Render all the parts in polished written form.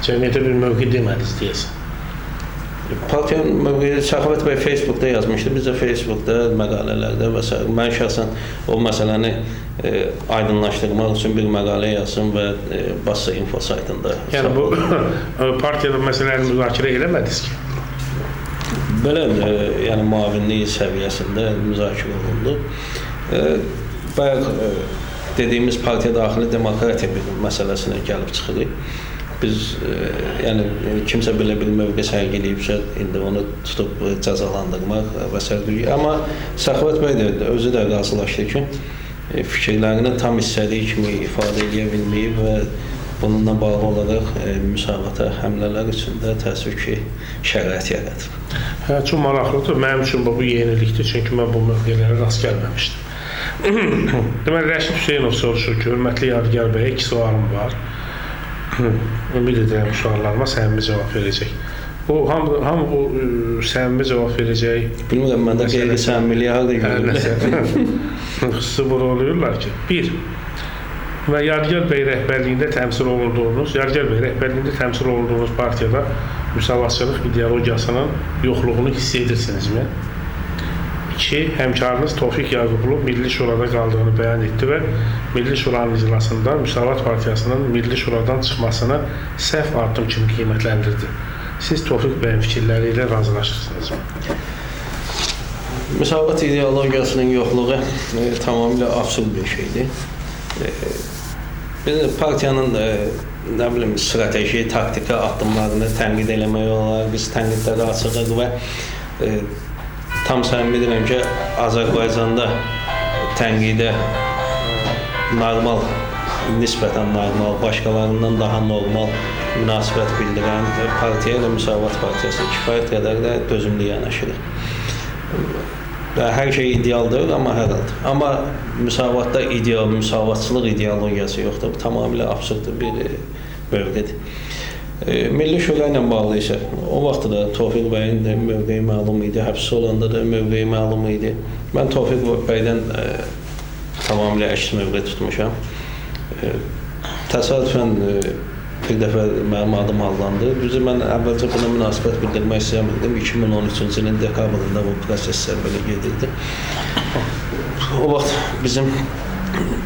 Cəmiyyətə bir mövqe demədiniz deyəsən. Partiyanın mövqeyi Səxavət bəy Facebookda yazmışdı. Biz də Facebookda, məqalələrdə və s. Mən şəxsən o məsələni aydınlaşdırmaq üçün bir məqalə yazdım və Bassa info saytında. Yəni bu partiyada məsələni müzakirə eləmədiniz ki? Belə, yəni müavinlik səviyyəsində müzakirə olundu. Bayaq dediyimiz partiya daxili demokratiya bir məsələsinə gəlib çıxırıq. Biz, yəni kimsə belə bir mövqe sərgiləyibsə, indi onu tutub cəzalandırmaq və s. Amma Səxavət bəy də özü də razılaşdı ki, fikirlərini tam istədiyi kimi ifadə edə bilməyib və bununla bağlı olaraq müsavata həmlələr üçün də təəssüf ki, şərait yaradır. Hə, çox maraqlıdır. Mənim üçün bu yenilikdir, çünki mən bu mövqelərə rast gəlməmişdim. Deməli, Rəşid Hüseynov soruşur ki, hörmətli Yadigar bəyə 2 sualım var. Ümid edirəm suallarıma səmimi cavab verəcək. Hamı bu səmimi cavab verəcək. Bilmirəm, məndə qeyri-səmimiliyi harada görürlər. Xüsusi bunu oluyorlar ki, 1. Və Yadigar bəy rəhbərliyində təmsil olunduğunuz partiyada müsavatçılıq ideologiyasının yoxluğunu hiss edirsinizmi? 2. Həmkarınız Tofiq Yaqublu Milli Şurada qaldığını bəyan etdi və Milli Şuranın iclasında Müsavat Partiyasının Milli Şuradan çıxmasını səhv addım kimi qiymətləndirdi. Siz Tofiq bəyin fikirləri ilə razılaşırsınızmı? Müsavat ideologiyasının yoxluğu tamamilə absurd bir şeydir. Biz partiyanın nə bilim, strateji, taktiki addımlarını tənqid eləmək olar, biz tənqidləri açığıq və tam səmimi deyirəm ki, Azərbaycanda tənqidə normal, nisbətən normal, başqalarından daha normal münasibət bildirən partiya ilə Müsavat Partiyası kifayət qədər də dözümlü yanaşır. Hər şey idealdır, amma hər halda. Amma müsavatda müsavatçılıq ideologiyası yoxdur. Bu tamamilə absurd bir mövqedir. Milli Şura ilə bağlı isə o vaxt da Tofiq bəyin də mövqeyi məlum idi, həbsi olanda da mövqeyi məlum idi. Mən Tofiq bəydən tamamilə əks mövqe tutmuşam. Təsadüfən bir dəfə mənim adım hallandı. Düzü mən əvvəlcə buna münasibət bildirmək istəmirdim. 2013-cü ilin dekabrında bu proseslər belə gedirdi. O vaxt bizim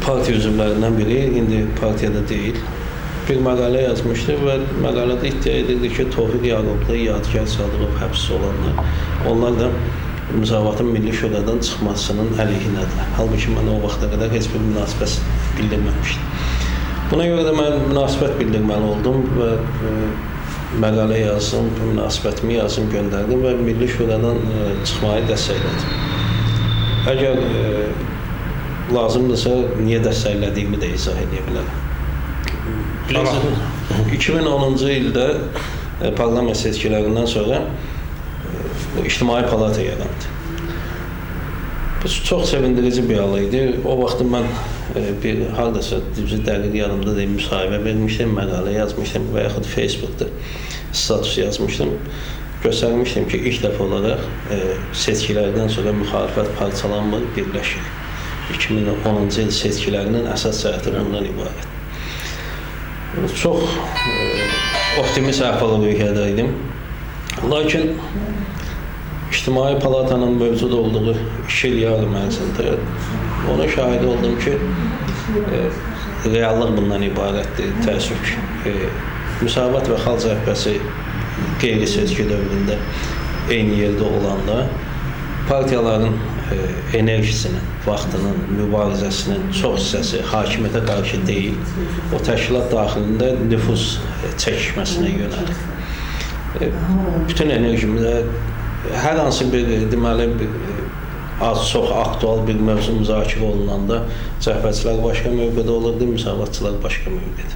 partiya üzvlərindən biri, indi partiyada deyil, bir məqalə yazmışdı və məqalədə iddia edirdi ki, Tofiq Yaqublu, Yadigar Sadıqov həbs olanlar, onlar da Müsavatın Milli Şuradan çıxmasının əleyhinədir. Halbuki mən o vaxta qədər heç bir münasibət bildirməmişdim. Buna görə də mən münasibət bildirməli oldum və məqalə yazdım, münasibətimi yazdım, göndərdim və Milli Şuradan çıxmayı dəstəklədim. Əgər lazımdırsa, niyə dəstəklədiyimi də izah edə bilərəm. 2010-cu ildə parlament seçkilərindən sonra İctimai Palata yarandı. Bu çox sevindirici bir hal idi. O vaxt mən bir hardasa dəqiq yanımda deyim, müsahibə vermişdim, məqalə yazmışdım və yaxud Facebookda status yazmışdım. Göstərmişdim ki, ilk dəfə olaraq seçkilərdən sonra müxalifət parçalanmır, birləşir. 2010-cu il seçkilərinin əsas cəhəti bundan ibarət. Çox optimist əhval-ruhiyyədə idim. Lakin İctimai Palatanın mövcud olduğu 2 il yarım ərzində ona şahid oldum ki, reallıq bundan ibarətdir. Təəssüf ki, Müsavat və Xalq Cəbhəsi qeyri-seçki dövründə eyni yerdə olanda partiyaların enerjisinin, vaxtının, mübarizəsinin çox hissəsi hakimiyyətə qarşı deyil, o təşkilat daxilində nüfuz çəkişməsinə yönəlir. Bütün enerjimizə hər hansı bir, deməli, az-çox aktual bir mövzu müzakirə olunanda cəbhəçilər başqa mövqedə olurdu, müsavatçılar başqa mövqedə.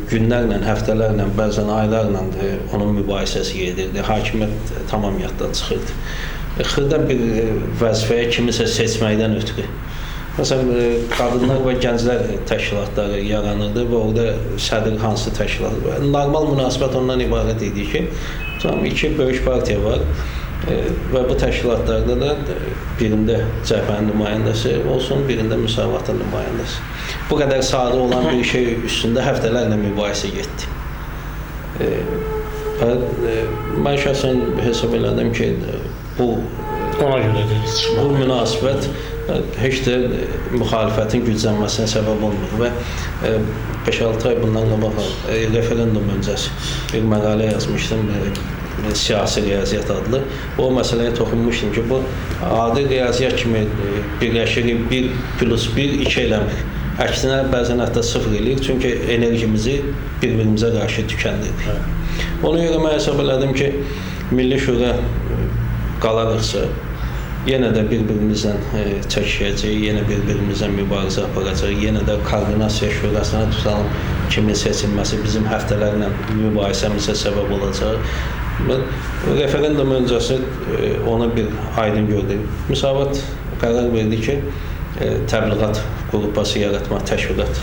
Günlərlə, həftələrlə, bəzən aylarla onun mübahisəsi gedirdi, hakimiyyət tamam yaddan çıxırdı. Xırda bir vəzifəyə kimisə seçməkdən ötürü. Məsələn, qadınlar və gənclər təşkilatları yaranırdı və orada sədr hansı təşkilat var. Normal münasibət ondan ibarət idi ki, 2 böyük partiya var və bu təşkilatlarda da birində cəbhənin nümayəndəsi olsun, birində müsavatın nümayəndəsi. Bu qədər sadə olan bir şey üstündə həftələrlə mübahisə getdi. Mən şəxsən hesab elədim ki, bu Ona görə bu münasibət heç də müxalifətin güclənməsinə səbəb olmur və 5-6 ay bundan qabaq referendum öncəsi bir məqalə yazmışdım, siyasi riyaziyyat adlı. O məsələyə toxunmuşdum ki, bu adi riyaziyyat kimi birləşirik, 1+1 2 eləmir. Əksinə bəzən hətta 0 eləyir, çünki enerjimizi bir-birimizə qarşı tükəndirik. Ona görə mən hesab elədim ki, Milli Şura qalarıqsa, yenə də bir-birimizdən çəkişəcək, yenə bir-birimizdən mübarizə aparacaq, yenə də koordinasiya şurasına tutalım kimin seçilməsi bizim həftələrlə mübahisəmizə səbəb olacaq. Referendum öncəsi ona bir aydın gördük. Müsavat qərar verdi ki, təbliğat qrupası yaratmaq təşviqat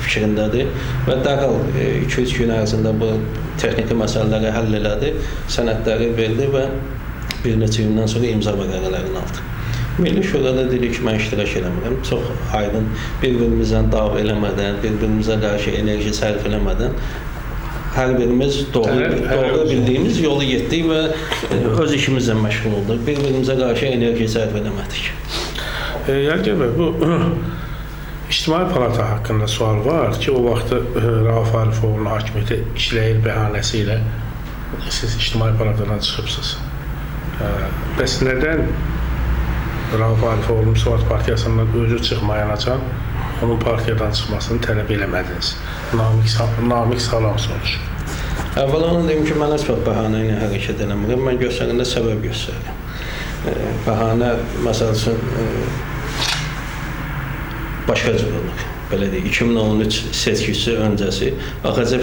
fikrindədir və dərhal 2-3 gün ərzində bu texniki məsələləri həll elədi, sənədləri verdi və bir neçə gündən sonra imza vərəqələrini aldı. Milli Şurada dedik ki, mən iştirak eləmirəm. Çox aydın, bir-birimizdən dav eləmədən, bir-birimizə qarşı enerji sərf eləmədən hər birimiz doğru bildiyimiz yolu getdik və öz işimizlə məşğul olduq. Bir-birimizə qarşı enerji sərf eləmədik. Yəlgər bəy, bu İctimai Palata haqqında sual var ki, o vaxtı Rauf Arifoğlu'nun hakimiyyəti işləyir bəhanəsi ilə siz İctimai Palatadan çıxıbsınız. Bəs nədən Rauf Arifoğlu Müsavat Partiyasından özü çıxmayanacan onun partiyadan çıxmasını tələb eləmədiniz? Namiq Salam soruşur. Əvvəl onu deyim ki, mən heç vaxt bəhanə ilə hərəkət eləmirəm. Mən göstərəndə səbəb göstərirəm. Bəhanə, məsəl üçün, başqa cür olur. Belə deyək, 2013 seçkisi öncəsi AXC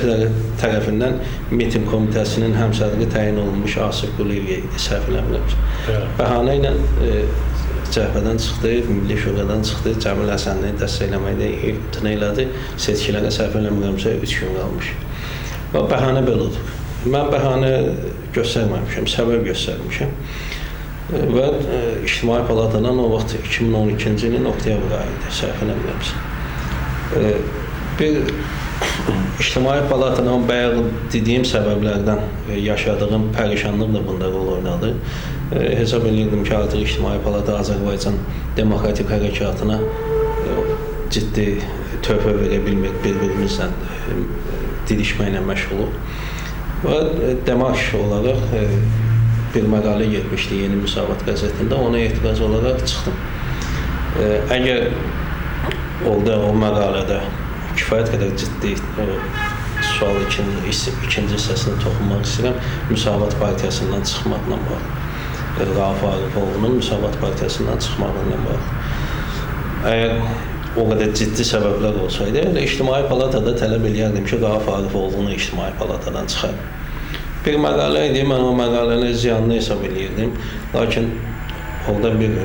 tərəfindən miting komitəsinin həmsədri təyin olunmuş Asif Quliyev idi, səhv eləmirəm. Bəhanə ilə cəhbədən çıxdı, Milli Şuradan çıxdı, Cəmil Həsənli dəstəkləməkdə imtina elədi. Seçkilərə səhv eləmirəmsə 3 gün qalmış. Və bəhanə belə olur. Mən bəhanə göstərməmişəm, səbəb göstərmişəm. Və İctimai Palatadan o vaxt 2012-ci ilin oktyabr ayıydı, səhv eləmirəmsə. Bir İctimai Palatanın bayaq dediyim səbəblərdən yaşadığım pərişanlıq da bunda rol oynadı. Hesab edirdim ki, artıq İctimai Palata Azərbaycan demokratik hərəkatına ciddi töhfə verə bilmək, bir-birimizlə didişməklə məşğuluq. Və demarş olaraq bir məqalə getmişdi Yeni Müsavat qəzetində, ona etiraz olaraq çıxdım. Əgər orada o məqalədə kifayət qədər ciddi sual ikinci hissəsini toxunmaq istəyirəm, Müsavat Partiyasından çıxmaqla var. Rauf Arifoğlu'nun Müsavat Partiyasından çıxmaqla var. Əgər o qədər ciddi səbəblər olsaydı, elə İctimai Palatada tələb eləyərdim ki, Rauf Arifoğlu'nu İctimai Palatadan çıxar. Bir məqalə idi, mən o məqaləni ziyanlı hesab eləyirdim. Lakin orada bir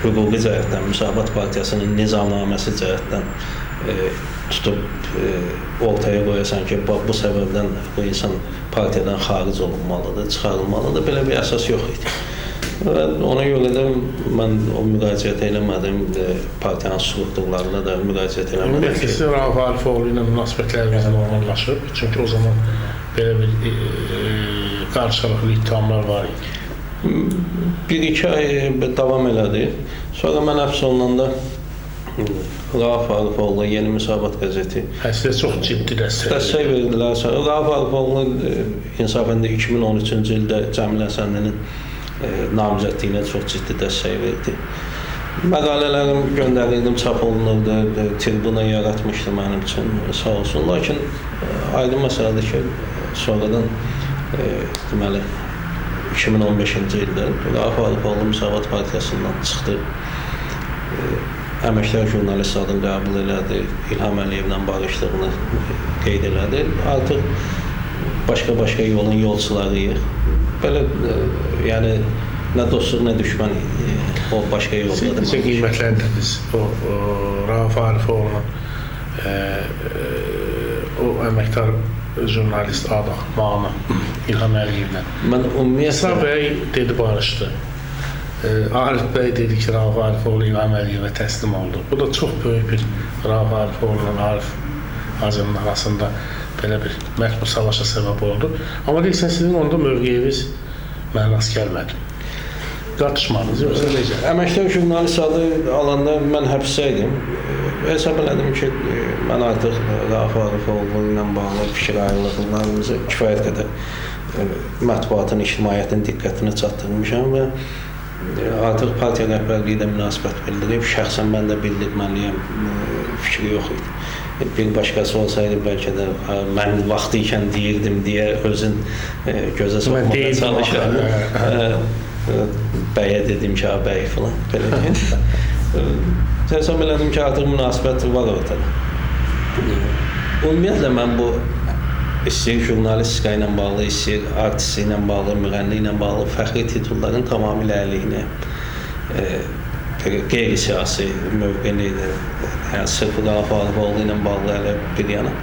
hüquqi cəhətdən, Müsavat Partiyasının nizamnaməsi cəhətdən tutub ortaya qoyasan ki, bu səbəbdən bu insan partiyadan xaric olunmalıdır, çıxarılmalıdır, belə bir əsas yox idi. Və ona görə də mən o müraciət eləmədim, partiyanın strukturlarına da müraciət eləmədim. Ümumiyyətlə, Rauf Arifoğlu ilə münasibətlərimiz normallaşıb, çünki o zaman belə bir qarşılıqlı ittihamlar var idi. 1-2 ay davam elədi. Sonra mən həbs olunanda Rauf Arifoğlu, Yeni Müsavat qəzeti sizə çox ciddi dəstək verdilər. Rauf Arifoğlu insafəndə 2013-cü ildə Cəmil Həsənlinin namizədliyinə çox ciddi dəstək verdi. Məqalələrim göndərirdim, çap olunurdu, tribuna yaratmışdı mənim üçün, sağ olsun. Lakin aydın məsələdir ki, sonradan deməli 2015-ci ildə Rauf Arifoğlu Müsavat Partiyasından çıxdı. Əməkdar jurnalist adını qəbul elədi, İlham Əliyevlə barışdığını qeyd elədi. Artıq başqa yolun yolçularıyıq. Belə, yəni, nə dostluq, nə düşmən o başqa yoldadır. Sizə qiymətləndirdiniz o Rauf Arifoğlu'nun o əməkdar jurnalist adamı İlham Əliyevlə. İsa bəy dedi barışdı. Arif bəy dedi ki, Rauf Arifoğlu İlham Əliyevə təslim oldu. Bu da çox böyük bir Rauf Arifoğlu'nun Arif Hacının arasında belə bir mətbu savaşa səbəb oldu. Amma deyirsən, sizin onda mövqeyiniz mənə rast gəlmədi. Qatışmanız yoxsa necə? Əməkdar jurnalist adı alanda mən həbsdə idim. Hesab elədim ki, mən artıq Rauf Arifoğlu ilə bağlı fikir ayrılıqlarımızı kifayət qədər mətbuatın, ictimaiyyətin diqqətini çatdırmışam və artıq partiya rəhbərliyi də münasibət bildirib. Şəxsən mən də bildirməliyəm fikri yox idi. Bir başqası olsaydı bəlkə də mən vaxtı ikən deyirdim deyə özün gözə soxmağa çalışardım. Bəyə dedim ki, bəy filan. Hesab elədim ki, artıq münasibət var ortada. Ümumiyyətlə mən bu istəyir jurnalistika ilə bağlı, istəyir artistlik ilə bağlı, müğənni ilə bağlı fəxri titulların tamamilə əleyhinə qeyri-siyasi mövqeylidir. Yəni, sırf Rauf Arifoğlu ilə bağlı elə bir yana.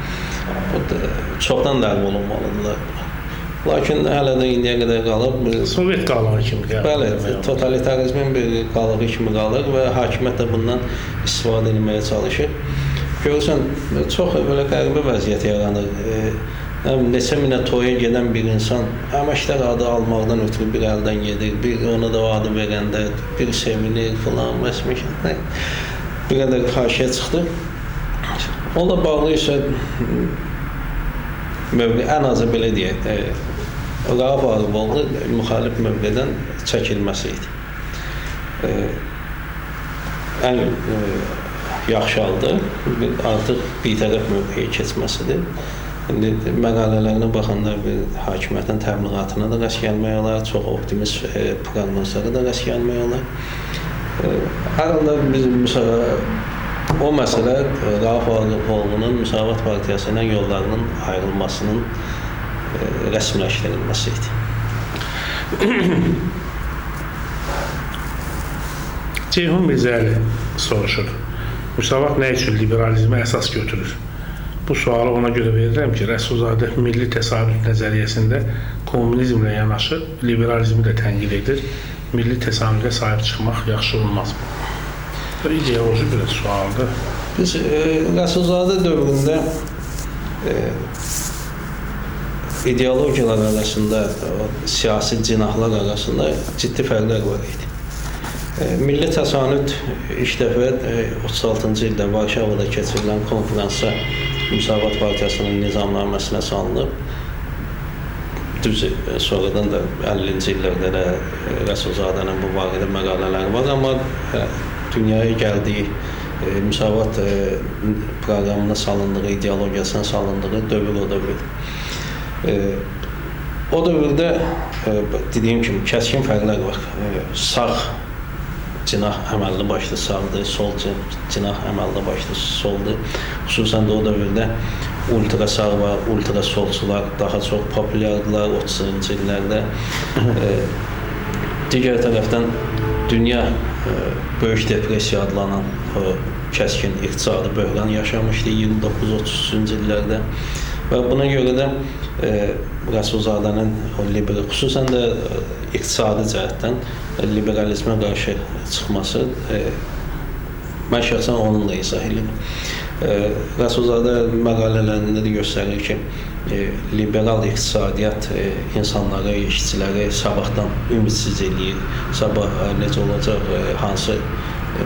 Çoxdan ləğv olunmalıdırlar. Lakin hələ də indiyə qədər qalıb. Sovet qalığı kimi qalır. Bəli, totalitarizmin bir qalığı kimi qalır və hakimiyyət də bundan istifadə etməyə çalışır. Görürsən, çox belə qəribə vəziyyət yaranır. Neçə minə toya gedən bir insan əməkdar adı almaqdan ötürü bir əldən gedir, bir ona da adı verəndə bir sevinir filan, bir qədər karşıya çıxdı. Onunla bağlı isə ən azı belə deyək, Rauf Arifoğlu müxalif mövqedən çəkilməsi idi. Ən yaxşı halda artıq bitərəf mövqeyə keçməsidir. İndi məqalələrinə baxanda bir hakimiyyətin təbliğatına da rast gəlmək olar, çox optimist proqnozlara da rast gəlmək olar. Hər halda bizim o məsələ Rauf Arifoğlunun Müsavat Partiyası ilə yollarının ayrılmasının rəsmiləşdirilməsi idi. Ceyhun Mirzəli soruşur. Müsavat nə üçün liberalizmə əsas götürür? Bu sualı ona görə verirəm ki, Rəsulzadə milli təsadüf nəzəriyyəsində kommunizmlə yanaşı liberalizmi də tənqid edir. Milli təsadüfə sahib çıxmaq yaxşı olmazmı? İdeoloji bir sualdır. Biz Rəsulzadə dövründə ideologiyalar arasında, siyasi cinahlar arasında ciddi fərqlər var idi. Milli təsanüd ilk dəfə 36-cı ildə Varşavada keçirilən konferansda Müsavat Partiyasının nizamnaməsinə salınıb. Düz sonradan da 50-ci illərdə də Rəsulzadənin bu barədə məqalələri var, amma dünyaya gəldiyi Müsavat proqramına salındığı, ideologiyasına salındığı dövr o dövr. O dövrdə dediyim kimi kəskin fərqlər var. Sağ cinah əməlli başlı sağdır, sol cinah əməlli başlı soldur. Xüsusən də o dövrdə ultra sağ və ultra solçular daha çox populyardılar 30-cu illərdə. Digər tərəfdən dünya Böyük Depressiya adlanan kəskin iqtisadi böhran yaşamışdı 29-30-cu illərdə. Və buna görə də Rəsulzadənin xüsusən də iqtisadi cəhətdən liberalizmə qarşı çıxması mən şəxsən onunla izah edirəm. Rəsulzadə məqalələrində də göstərir ki, liberal iqtisadiyyat insanları, işçiləri sabahdan ümidsiz eləyir. Sabah necə olacaq, hansı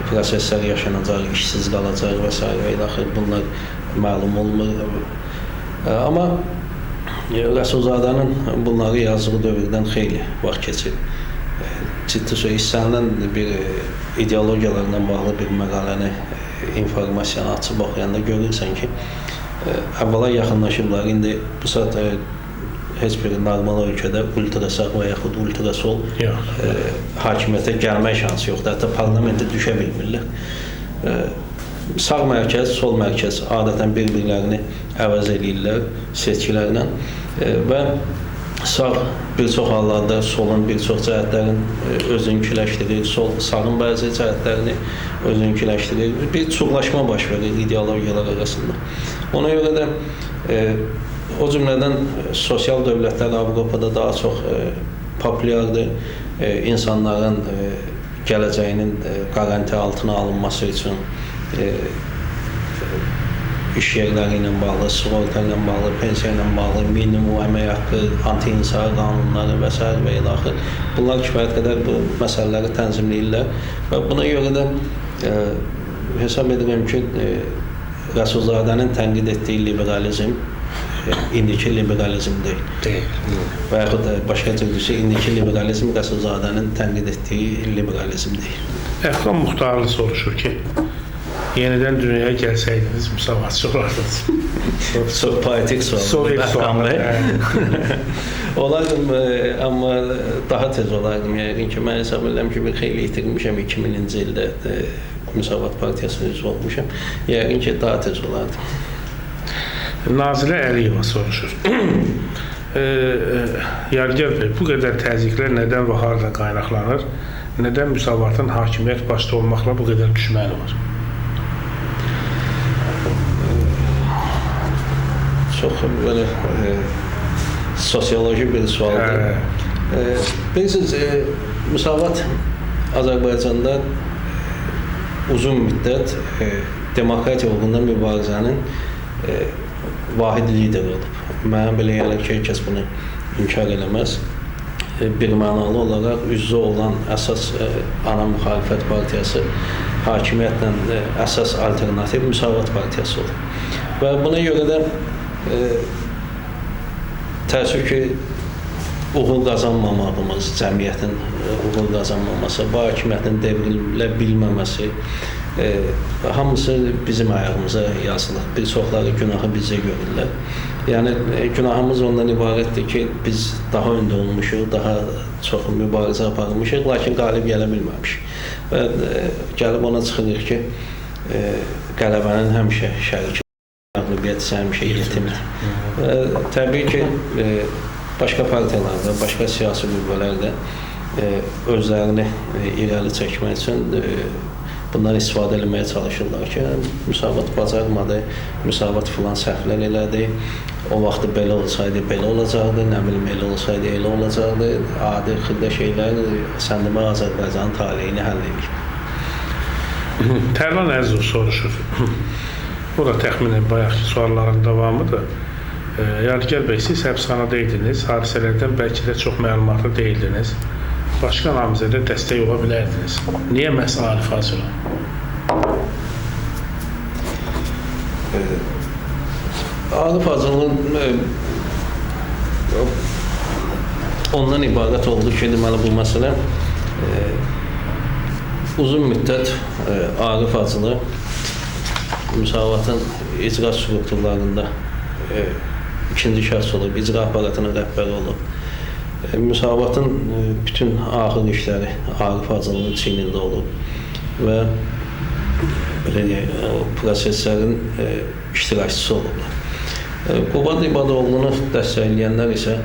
proseslər yaşanacaq, işsiz qalacaq və s. və ilaxır bunlar məlum olmur. Amma Rəsulzadənin bunları yazdığı dövrdən xeyli vaxt keçib. Ciddi istənilən bir ideologiyalarla bağlı bir məqaləni, informasiyanı açıb oxuyanda görürsən ki, əvvəla yaxınlaşıblar. İndi bu saat heç bir normal ölkədə ultrasağ və yaxud ultrasol hakimiyyətə gəlmək şansı yoxdur. Hətta parlamentə düşə bilmirlər. Sağ mərkəz, sol mərkəz adətən bir-birlərini əvəz edirlər seçkilərlə və sağ bir çox hallarda solun bir çox cəhətlərin özünküləşdirir, sol sağın bəzi cəhətlərini özünküləşdirir. Bir çuğlaşma baş verir ideologiyalar arasında. Ona görə də o cümlədən sosial dövlətlər Avropada daha çox populyardır. İnsanların gələcəyinin qaranti altına alınması üçün iş yerləri ilə bağlı, sığorta ilə bağlı, pensiya ilə bağlı, minimum əmək haqqı, anti-insar qanunları və s. və ilaxır. Bunlar kifayət qədər bu məsələləri tənzimləyirlər və buna görə də hesab edirəm ki, Rəsulzadənin tənqid etdiyi liberalizm indiki liberalizm deyil. Və yaxud da başqa türlüsü indiki liberalizm Rəsulzadənin tənqid etdiyi liberalizm deyil. Əfqan Muxtarlı soruşur ki, yenidən dünyaya gəlsəydiniz, müsavatçı olardınız. Çox poetik sual. Olardım, amma daha tez olardım. Yəqin ki, mən hesab edirəm ki, bir xeyli itirmişəm 2000-ci ildə Müsavat Partiyasının üzvü olmuşam. Yəqin ki, daha tez olardım. Nazilə Əliyeva soruşur. Yadigar bəy, bu qədər təzyiqlər nədən və haradan qaynaqlanır? Nədən Müsavatın hakimiyyət başda olmaqla bu qədər düşməni var? Çox belə sosioloji bir sualdır. Bilirsiniz, Müsavat Azərbaycanda uzun müddət demokratiya uğrunda mübarizənin vahid lideri olub. Mənə belə gəlir ki, heç kəs bunu inkar eləməz. Bir mənalı olaraq üzvü olan əsas ana müxalifət partiyası hakimiyyətlə əsas alternativ Müsavat partiyası olub. Və buna görə də təəssüf ki, uğur qazanmamağımız, cəmiyyətin uğur qazanmaması, bu hakimiyyətin devrilə bilməməsi hamısı bizim ayağımıza yazılır. Bir çoxları günahı bizə görürlər. Yəni, günahımız ondan ibarətdir ki, biz daha öndə olmuşuq, daha çox mübarizə aparmışıq, lakin qalib gələ bilməmişik. Və gəlib ona çıxırıq ki, qələbənin həmişə şəriki, məğlubiyyət isə həmişə yetimdir. Təbii ki, başqa partiyalarda, başqa siyasi qüvvələrdə özlərini irəli çəkmək üçün bundan istifadə etməyə çalışırlar ki, Müsavat bacarmadı, Müsavat filan səhvlər elədi, o vaxt belə olsaydı belə olacaqdı, nə bilim elə olsaydı elə olacaqdı, adi xırda şeylər səndimə Azərbaycanın taleyini həll edir. Tərlan Əzov soruşur. Bu da təxminən bayaqki sualların davamıdır. Yadigar bəy, siz həbsxanada idiniz, hadisələrdən bəlkə də çox məlumatlı deyildiniz. Başqa namizədə dəstək ola bilərdiniz. Niyə məhz Arif Hacılı? Arif Hacılı ondan ibarət oldu ki, deməli bu məsələ uzun müddət Arif Hacılı Müsavatın icra strukturlarında ikinci şəxs olub, icra aparatının rəhbəri olub. Müsavatın bütün axır işləri Arif Hacılının çiynində olub və proseslərin iştirakçısı olublar. Qubad İbadoğlu'nu dəstəkləyənlər isə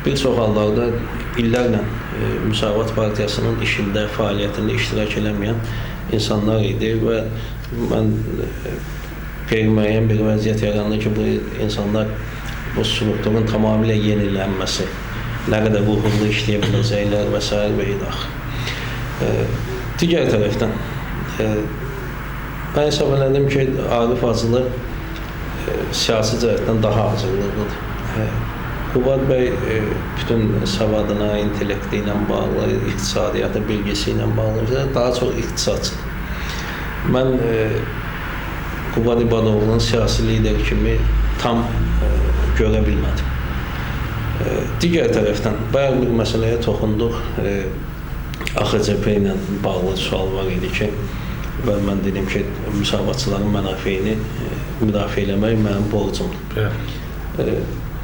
bir çox hallarda illərlə Müsavat Partiyasının işində, fəaliyyətində iştirak eləməyən insanlar idi və mən qeyri-müəyyən bir vəziyyət yarandı ki, bu insanlar bu strukturun tamamilə yenilənməsi, nə qədər uğurlu işləyə biləcəklər və s. və ilax. Digər tərəfdən, mən hesab elədim ki, Arif Hacılı siyasi cəhətdən daha hazırlıqlıdır. Qubad bəy bütün savadına, intellekti ilə bağlı, iqtisadiyyatı, bilgisi ilə bağlı, daha çox iqtisadçıdır. Mən Qubad İbadoğlu'nun siyasi lider kimi tam görə bilmədim. Digər tərəfdən, bayaq bir məsələyə toxunduq. AXCP ilə bağlı sual var idi ki, və mən dedim ki, müsavatçıların mənafeyini müdafiə eləmək mənim borcumdur.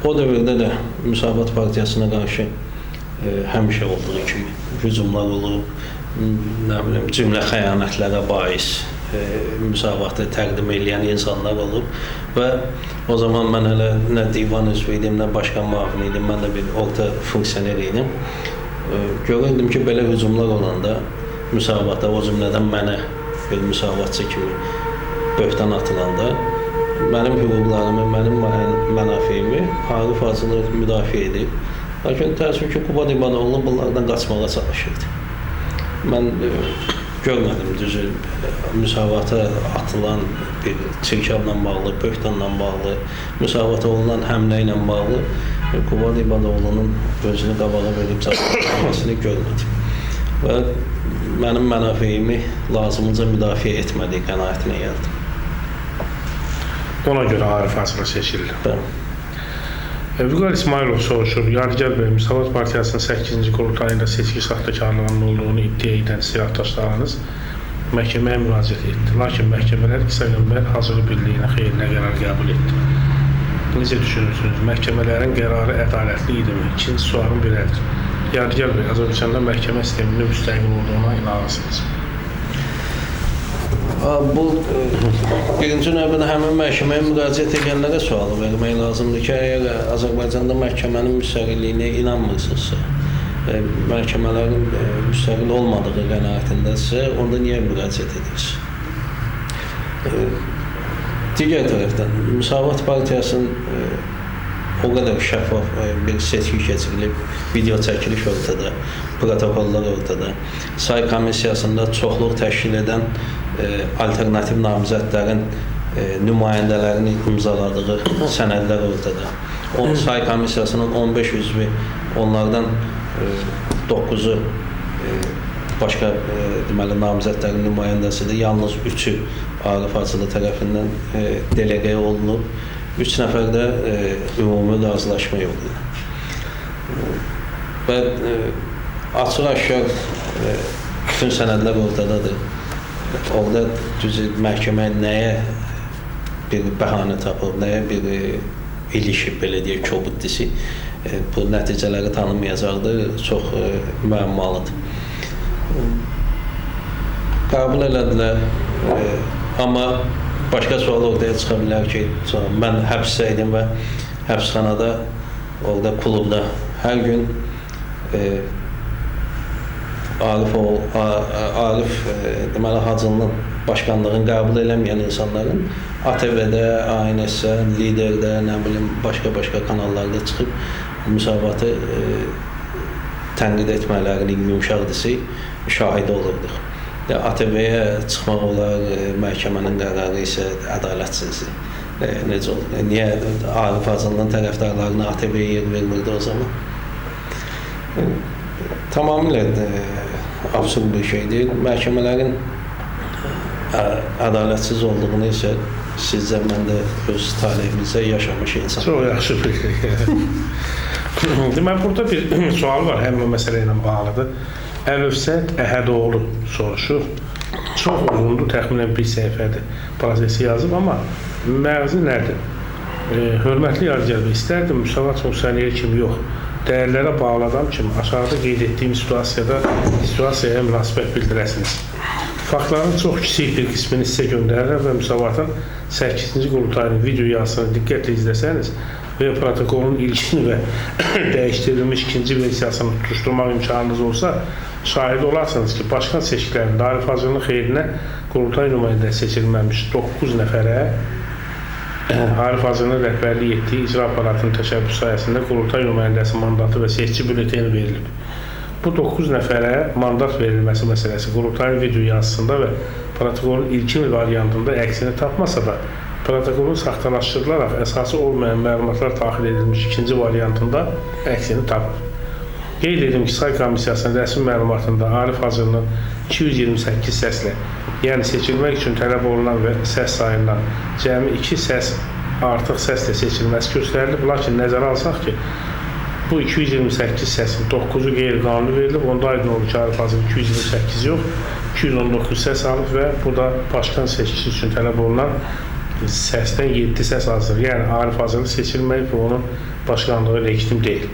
O dövrdə də Müsavat Partiyasına qarşı həmişə olduğu kimi hücumlar olub, nə bilim, cümlə xəyanətlərə bais Müsavatı təqdim edən insanlar olub və o zaman mən hələ nə divan üzvü idim, nə başqan müavini idim, mən də bir orta funksioner idim. Görürdüm ki, belə hücumlar olanda Müsavata, o cümlədən mənə bir müsavatçı kimi böhtan atılanda mənim hüquqlarımı, mənim mənafeyimi Arif Hacılı müdafiə edib. Lakin təəssüf ki, Qubad İbadoğlu bunlardan qaçmağa çalışırdı. Mən görmədim düzü müsavata atılan bir çirkabla bağlı, böhtanla bağlı, müsavata olunan həmlə ilə bağlı Qubad İbadoğlu'nun özünü qabağa verib cavabını görmədim. Və mənim mənafeyimi lazımınca müdafiə etmədiyi qənaətinə gəldim. Ona görə Arif Hacılı seçildi. Bəli. Vüqar İsmailov soruşur, Yadigar bəy, Müsavat Partiyasının 8-ci qurultayında seçki saxtakarlığının olduğunu iddia edən siyasətdaşlarınız məhkəməyə müraciət etdi. Lakin məhkəmələr qısa günlər Hacılı birliyinə xeyrinə qərar qəbul etdi. Necə düşünürsünüz? Məhkəmələrin qərarı ədalətli idimi? İkinci sualın belədir. Yadigar bəy, Azərbaycanda məhkəmə sisteminin müstəqil olduğuna inanırsınız. Bu birinci növbədə həmin məhkəməyə müraciət edənlərə sualı vermək lazımdır ki, əgər Azərbaycanda məhkəmənin müstəqilliyinə inanmırsınızsa, məhkəmələrin müstəqil olmadığı qənaətindəsə, onda niyə müraciət edirsiniz? Digər tərəfdən, Müsavat Partiyasının o qədər şəffaf bir seçki keçirilib, video çəkiliş ortada, protokollar ortada, say komissiyasında çoxluq təşkil edən alternativ namizədlərin nümayəndələrini imzaladığı sənədlər ortada. O say komissiyasının 15 üzvü, onlardan 9-u başqa deməli namizədlərin nümayəndəsidir. Yalnız 3-ü Arif Hacılı tərəfindən deleqəyə olunub. 3 nəfər də ümumi razılaşma yolu ilə. Və açıq-aşkar bütün sənədlər ortadadır. Orada düzü məhkəmə nəyə bir bəhanə tapıb, nəyə bir ilişib, belə deyək, kobudisi, bu nəticələri tanımayacaqdır, çox müəmmalıdır. Qəbul elədilər, amma başqa sual ortaya çıxa bilər ki, mən həbsdəydim və həbsxanada, orada klubda hər gün Arif deməli Hacılının başkanlığını qəbul eləməyən insanların ATV-də, ANS-də, Liderdə, nə bilim, başqa kanallarda çıxıb müsavatı tənqid etmələrinin yumşaqdısı şahid olurduq. ATV-yə çıxmaq olar, məhkəmənin qərarı isə ədalətsizdir. Necə olur? Niyə Arif Hacılının tərəfdarlarına ATV-yə yer vermirdi o zaman? Tamamilə absurd bir şeydir. Məhkəmələrin ədalətsiz olduğunu isə sizcə mən də öz talihimizdə yaşamış insan. Çox yaxşı fikir. Deməli, burada bir sual var, həmin məsələ ilə bağlıdır. Əlövsət Əhədoğlu soruşur. Çox uzundur, təxminən bir səhifədir prosesi yazıb, amma məğzi nədir? Hörmətli Yadigar bəy, istərdim Müsavat Musayev kimi yox, dəyərlərə bağlı adam kimi aşağıda qeyd etdiyim situasiyaya münasibət bildirəsiniz. Faktların çox kiçik bir qismini sizə göndərirəm və Müsavatın 8-ci qurultayının video yazısını diqqətlə izləsəniz və protokolun ilkin və dəyişdirilmiş ikinci versiyasını tutuşturmaq imkanınız olsa, şahid olarsınız ki, başkan seçkilərində Arif Hacılının xeyrinə qurultay nümayəndəsi seçilməmiş 9 nəfərə Arif Hacılının rəhbərlik etdiyi icra aparatının təşəbbüsü sayəsində qurultay nümayəndəsi mandatı və seçki bülleteni verilib. Bu 9 nəfərə mandat verilməsi məsələsi qurultayın video yazısında və protokolun ilkin variantında əksini tapmasa da, protokolun saxtalaşdırılaraq əsası olmayan məlumatlar daxil edilmiş ikinci variantında əksini tapır. Qeyd edim ki, say komissiyasının rəsmi məlumatında Arif Hacılının 228 səslə, yəni seçilmək üçün tələb olunan və səs sayından cəmi 2 səs artıq səslə seçilməsi göstərilib. Lakin nəzərə alsaq ki, bu 228 səsin 9-u qeyri-qanuni verilib, onda aydın olur ki, Arif Hacılı 228 yox, 219 səs alıb və burada başkan seçkisi üçün tələb olunan səsdən 7 səs azdır. Yəni, Arif Hacılı seçilməyib və onun başkanlığı legitim deyil.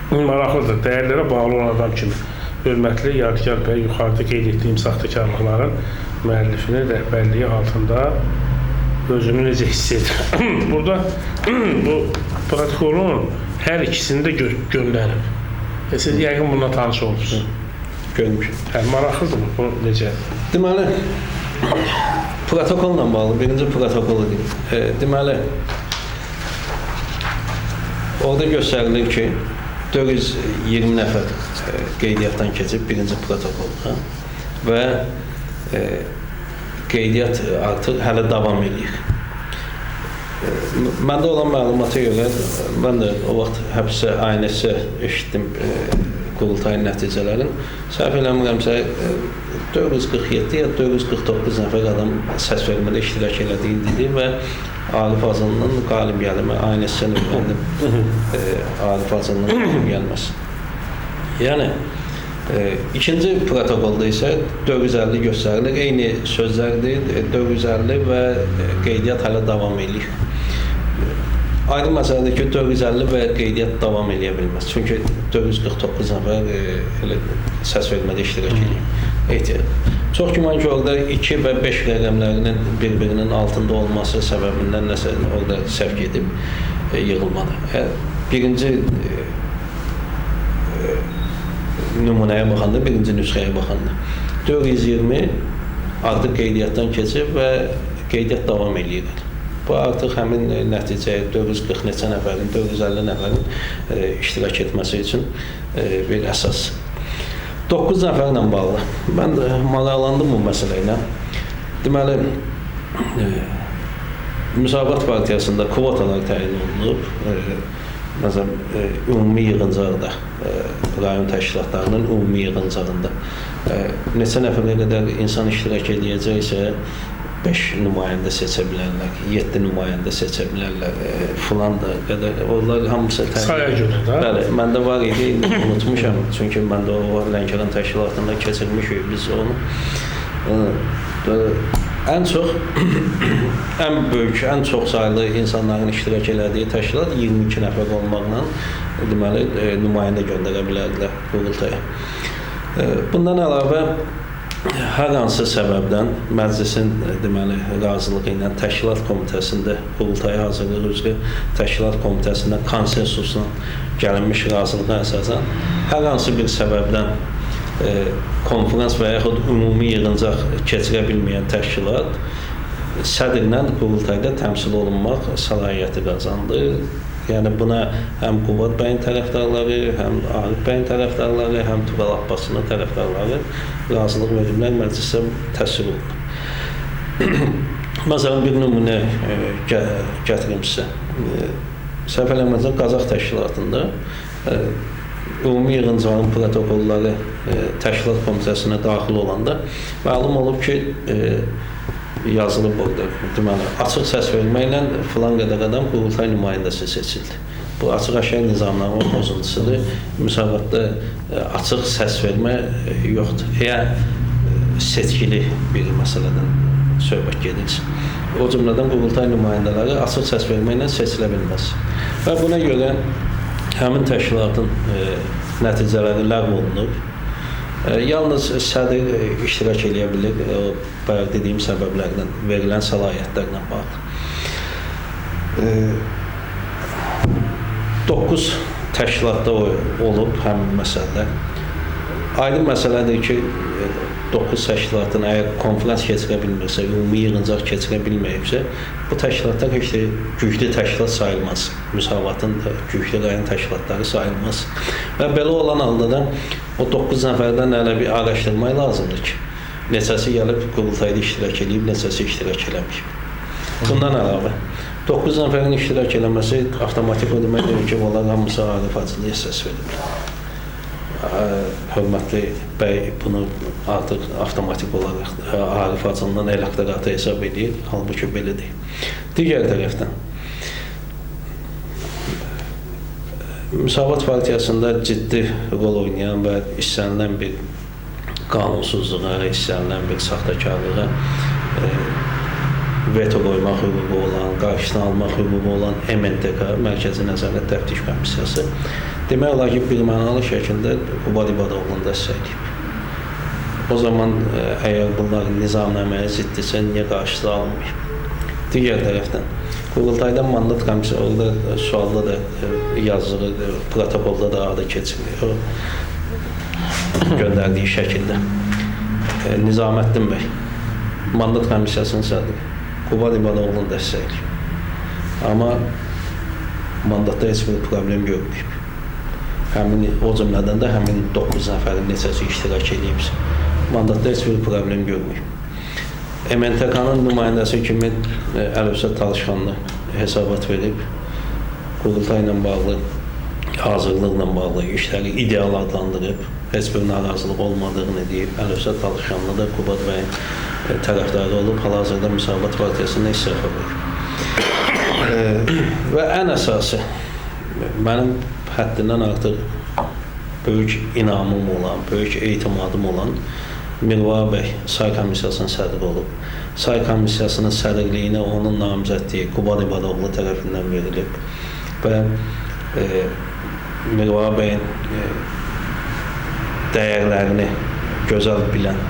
Maraqlıdır, dəyərlərə bağlı olan adam kimi hörmətli Yadigar bəy yuxarıda qeyd etdiyim saxtakarlıqların müəllifinin rəhbərliyi altında özünü necə hiss edir. Burada bu protokolun hər ikisini də göndərib. Siz yəqin bununla tanış olmuşsunuz. Görmüşüm. Maraqlıdır bu necə? Deməli, protokolla bağlı, birinci protokolu deyim. Deməli, orada göstərilir ki, 420 nəfər qeydiyyatdan keçib birinci protokolda və qeydiyyat artıq hələ davam edir. Məndə olan məlumata görə, mən də o vaxt həbsə aynəsə eşitdim qurultayın nəticələrin. Səhv eləmirəmsə, 447 ya 449 nəfər adam səs vermədə iştirak elədiyi dedi və Arif Azınlının qalib gəlmə, aynəsədən öyrəndim Arif Azınlının qalib gəlməsi. Yəni, ikinci protokolda isə 450 göstərilir, eyni sözlərdir, 450 və qeydiyyat hələ davam edir. Ayrı məsələdir ki, 450 və qeydiyyat davam edə bilməz. Çünki 449 nəfər səs vermədə iştirak edir. Çox güman ki, orada 2 və 5 rəqəmlərinin bir-birinin altında olması səbəbindən nəsə orada səhv edib yığılmadı. Birinci nümunəyə baxanda, birinci nüsxəyə baxanda 420 artıq qeydiyyatdan keçib və qeydiyyat davam edir. Bu artıq həmin nəticəyə 440 neçə nəfərin, 450 nəfərin iştirak etməsi üçün bir əsas. 9 nəfərlə bağlı. Mən də maraqlandım bu məsələ ilə. Deməli, Müsavat Partiyasında kvotalar təyin olunub. Məsələn, ümumi yığıncaqda, rayon təşkilatlarının ümumi yığıncağında neçə nəfərə qədər insan iştirak edəcəksə 5 nümayəndə seçə bilərlər, 7 nümayəndə seçə bilərlər, filan da qədər. Onlar hamısı saya görə də. Bəli, məndə var idi, unutmuşam. Çünki məndə o Lənkəran təşkilatında keçirmişik biz onu. Ən çox, ən böyük, ən çox saylı insanların iştirak elədiyi təşkilat 22 nəfər olmaqla deməli, nümayəndə göndərə bilərdilər qurultaya. Bundan əlavə, hər hansı səbəbdən məclisin deməli, razılığı ilə təşkilat komitəsində qurultaya hazırlığı üzrə təşkilat komitəsində konsensusla gəlinmiş razılığa əsasən hər hansı bir səbəbdən konferans və yaxud ümumi yığıncaq keçirə bilməyən təşkilat sədrlə qurultayda təmsil olunmaq səlahiyyəti qazandı. Yəni buna həm Qubad bəyin tərəfdarları, həm Arif bəyin tərəfdarları, həm Tural Abbasının tərəfdarları razılıq veriblər, məclisə təsvir olundu. Məsələn, bir nümunə gətirim sizə. Səhv eləməzəm, Qazax təşkilatında ümumi yığıncağın protokolları təşkilat komitəsinə daxil olanda məlum olub ki, yazılıb orada. Deməli, açıq səs verməklə filan qədər adam qurultay nümayəndəsi seçildi. Bu açıq-aşkar nizamnamə pozuntusudur. Müsavatda açıq səs vermə yoxdur. Yəni seçkili bir məsələdən söhbət gedir. O cümlədən qurultay nümayəndələri açıq səs verməklə seçilə bilməz. Və buna görə həmin təşkilatın nəticələri ləğv olunub. Yalnız sədr iştirak edə bilir, bayaq dediyim səbəblərlə, verilən səlahiyyətlərlə bağlı. 9 təşkilatda olub həmin məsələlər. Aydın məsələdir ki, 9 təşkilatın əgər konferans keçirə bilmirsə, ümumi yığıncaq keçirə bilməyibsə, bu təşkilatlar heç də güclü təşkilat sayılmaz. Müsavatın güclü rayon təşkilatları sayılmaz. Və belə olan halda da o 9 nəfərdən hələ bir araşdırmaq lazımdır ki, neçəsi gəlib qurultayda iştirak edib, neçəsi iştirak eləməyib. Bundan əlavə, 9 nəfərin iştirak eləməsi avtomatik o deməkdir ki, onlar hamısı Arif Hacılıya səs verir. Hörmətli bəy bunu artıq avtomatik olaraq Arif Hacılından elektorata hesab edir, halbuki belə deyil. Digər tərəfdən, Müsavat Partiyasında ciddi rol oynayan və istənilən bir qanunsuzluğa, istənilən bir saxtakarlığa veto qoymaq hüququ olan, qarşısını almaq hüququ olan MNTK, Mərkəzi Nəzarət Təftiş Komissiyası demək olar ki, birmənalı şəkildə Qubad İbadoğlu'nu dəstəkləyib. O zaman əgər bunlar nizamnaməyə ziddirsə, niyə qarşısı alınmayıb? Digər tərəfdən, qurultaydan mandat komissiyası, orada sualda da yazılı, protokolda da adı keçirilir. Göndərdiyi şəkildə. Nizaməddin bəy, mandat komissiyasının sədri, Qubad İbadoğlu'nu dəstəkləyib. Amma mandatda heç bir problem görməyib. O cümlədən də həmin 9 nəfərin neçəsi iştirak edibsə. mandatda heç bir problem görmür. MNTK-nın nümayəndəsi kimi Əlövsət Talışxanlı hesabat verib, qurultay ilə bağlı, hazırlıqla bağlı işləri ideal adlandırıb, heç bir narazılıq olmadığını deyib, Əlövsət Talışxanlı da Qubad bəyin tərəfdarı olub, hal-hazırda Müsavat Partiyasında istifa verir. Və ən əsası, mənim həddindən artıq böyük inamım olan, böyük etimadım olan Mirvağa bəy say komissiyasının sədri olub. Say komissiyasının sədrliyinə onun namizədliyi Qubad İbadoğlu tərəfindən verilib və Mirvağa bəyin dəyərlərini gözəl bilən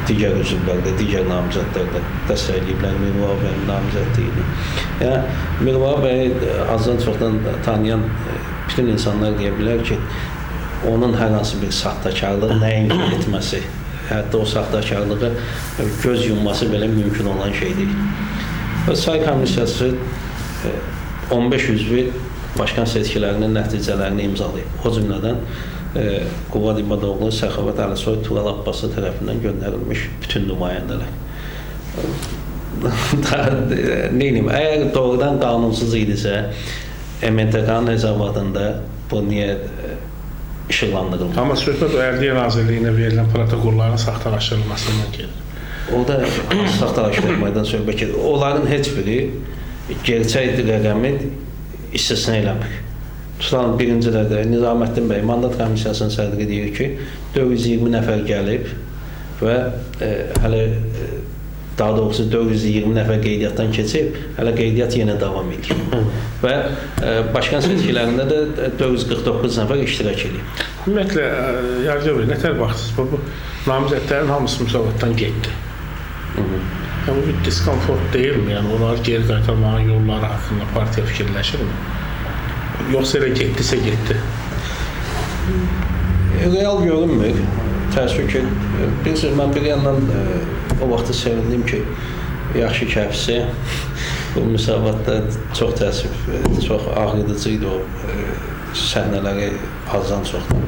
digər üzvlər də, digər namizədlər də dəstəkləyiblər Mirvağa bəyin namizədliyini. Yəni, Mirvağa bəyi azdan çoxdan tanıyan bütün insanlar deyə bilər ki, onun hər hansı bir saxtakarlıq nəyin etməsi, hətta o saxtakarlığa göz yumması belə mümkün olan şey deyil. Və say komissiyası 15 üzvü başkan seçkilərinin nəticələrini imzalayıb. O cümlədən Qubad İbadoğlu, Səxavət Əlisoy, Tural Abbası tərəfindən göndərilmiş bütün nümayəndələr. Neyim, əgər doğrudan qanunsuz idisə, MNTK-nın hesabatında bu niyə işıqlandırılmır? Amma söhbət o Ədliyyə Nazirliyinə verilən protokolların saxtalaşdırılmasından gedir. Orada saxtalaşdırmadan söhbət gedir. Onların heç biri gerçək rəqəmi istisna eləmir. Tutalım, birinci də Nizaməddin bəy, mandat komissiyasının sədri deyir ki, 420 nəfər gəlib və hələ daha doğrusu 420 nəfər qeydiyyatdan keçib, hələ qeydiyyat yenə davam edir. Və başkan seçkilərində də 449 nəfər iştirak edir. Ümumiyyətlə, Yargı bəy, nətər baxsınız, bu namizədlərin hamısı Müsavatdan getdi. Bu bir diskomfort deyilmi? Yəni, onları geri qaytarmağın yolları haqqında partiya fikirləşirmi? Yoxsa elə getdisə getdi? Real görünmür. Təəssüf ki, mən bir yandan o vaxtı sevindim ki, yaxşı ki, həbsi bu müsavatda çox təəssüf, çox ağrıdıcı idi o səhnələri azdan çoxdan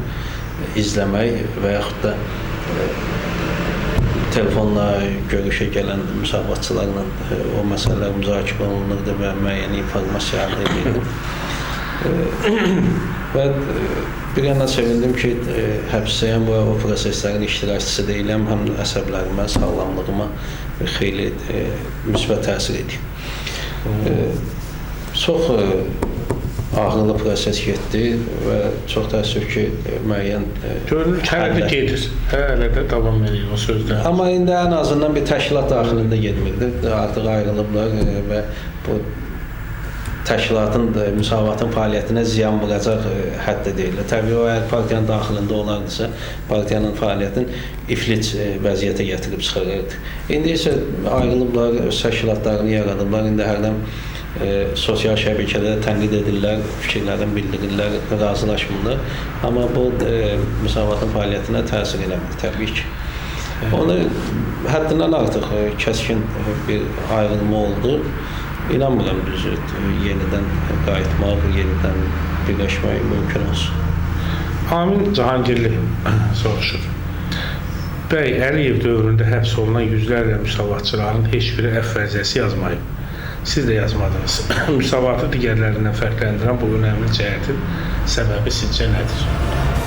izləmək və yaxud da telefonla görüşə gələn müsavatçılarla o məsələlər müzakirə olunurdu və müəyyən informasiya əldə edildi. Və bir yandan sevindim ki, həbsdəyəm və o proseslərin iştirakçısı deyiləm, həm əsəblərimə, sağlamlığıma xeyli müsbət təsir edir. Çox ağırlı proses getdi və çox təəssüf ki, müəyyən görünür ki, hələ də gedir, hələ də davam edir o sözlər. Amma indi ən azından bir təşkilat daxilində getmirdi, artıq ayrılıblar və bu təşkilatın, müsavatın fəaliyyətinə ziyan vuracaq həddə deyilir. Təbii o, əgər partiyanın daxilində olardısa, partiyanın fəaliyyətini iflic vəziyyətə gətirib çıxarırdı. İndi isə ayrılıblar, öz təşkilatlarını yaradıblar, indi hərdən sosial şəbəkədə tənqid edirlər, fikirlərini bildirirlər, razılaşmırlar. Amma bu müsavatın fəaliyyətinə təsir eləmir, təbii ki. Onu həddindən artıq kəskin bir ayrılma oldu. İnanmıram düzü, yenidən qayıtmaq, yenidən birləşmək mümkün olsun. Amin Cahangirli soruşur. Bəy, Əliyev dövründə həbs olunan yüzlərlə müsavatçıların heç biri əfv vəziyyəsi yazmayıb. Siz də yazmadınız. Müsavatı digərlərindən fərqləndirən bu önəmli cəhətin səbəbi sizcə nədir?